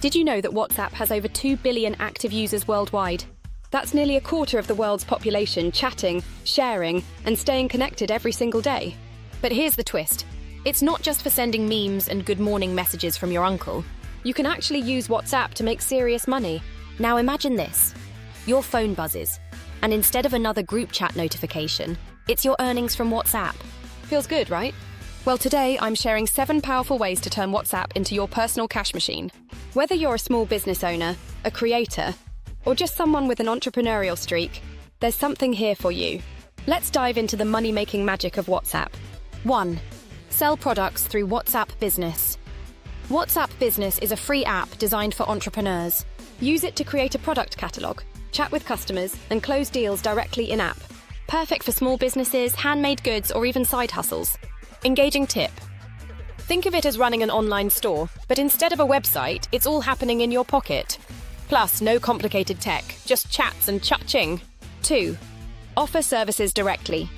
Did you know that WhatsApp has over 2 billion active users worldwide? That's nearly a quarter of the world's population chatting, sharing, and staying connected every single day. But here's the twist. It's not just for sending memes and good morning messages from your uncle. You can actually use WhatsApp to make serious money. Now imagine this. Your phone buzzes, and instead of another group chat notification, it's your earnings from WhatsApp. Feels good, right? Well, today I'm sharing 7 powerful ways to turn WhatsApp into your personal cash machine. Whether you're a small business owner, a creator, or just someone with an entrepreneurial streak, there's something here for you. Let's dive into the money-making magic of WhatsApp. 1. Sell products through WhatsApp Business. WhatsApp Business is a free app designed for entrepreneurs. Use it to create a product catalog, chat with customers, and close deals directly in-app. Perfect for small businesses, handmade goods, or even side hustles. Engaging tip. Think of it as running an online store, but instead of a website, it's all happening in your pocket. Plus, no complicated tech, just chats and cha-ching. 2. Offer services directly.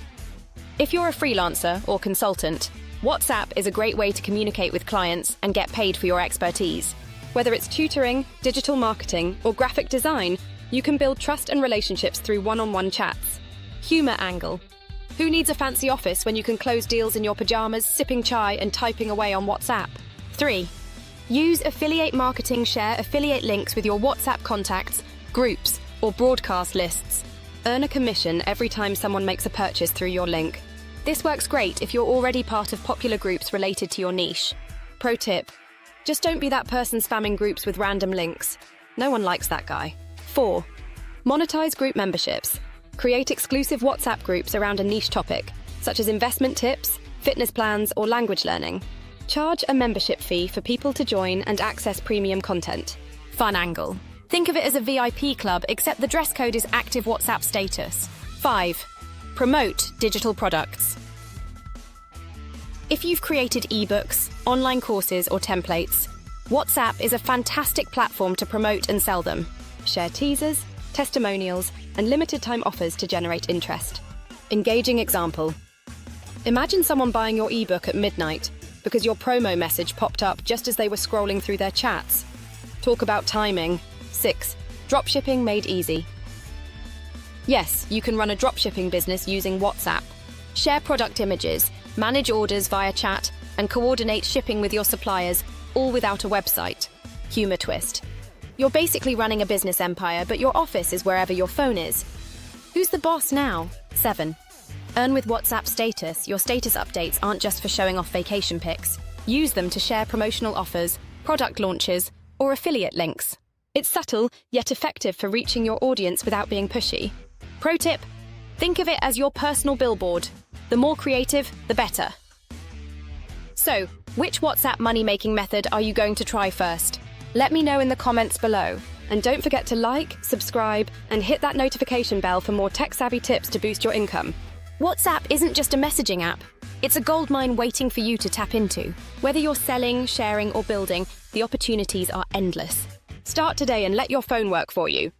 If you're a freelancer or consultant, WhatsApp is a great way to communicate with clients and get paid for your expertise. Whether it's tutoring, digital marketing, or graphic design, you can build trust and relationships through one-on-one chats. Humor angle. Who needs a fancy office when you can close deals in your pajamas, sipping chai, and typing away on WhatsApp? 3. Use affiliate marketing. Share affiliate links with your WhatsApp contacts, groups, or broadcast lists. Earn a commission every time someone makes a purchase through your link. This works great if you're already part of popular groups related to your niche. Pro tip: just don't be that person spamming groups with random links. No one likes that guy. 4. Monetize group memberships. Create exclusive WhatsApp groups around a niche topic, such as investment tips, fitness plans, or language learning. Charge a membership fee for people to join and access premium content. Fun angle. Think of it as a VIP club, except the dress code is active WhatsApp status. 5. Promote digital products. If you've created ebooks, online courses, or templates, WhatsApp is a fantastic platform to promote and sell them. Share teasers, testimonials, and limited-time offers to generate interest. Engaging example. Imagine someone buying your ebook at midnight because your promo message popped up just as they were scrolling through their chats. Talk about timing. 6. Dropshipping made easy. Yes, you can run a dropshipping business using WhatsApp. Share product images, manage orders via chat, and coordinate shipping with your suppliers, all without a website. Humor twist. You're basically running a business empire, but your office is wherever your phone is. Who's the boss now? 7. Earn with WhatsApp status. Your status updates aren't just for showing off vacation pics. Use them to share promotional offers, product launches, or affiliate links. It's subtle, yet effective for reaching your audience without being pushy. Pro tip: think of it as your personal billboard. The more creative, the better. So, which WhatsApp money-making method are you going to try first? Let me know in the comments below. And don't forget to like, subscribe, and hit that notification bell for more tech-savvy tips to boost your income. WhatsApp isn't just a messaging app. It's a goldmine waiting for you to tap into. Whether you're selling, sharing, or building, the opportunities are endless. Start today and let your phone work for you.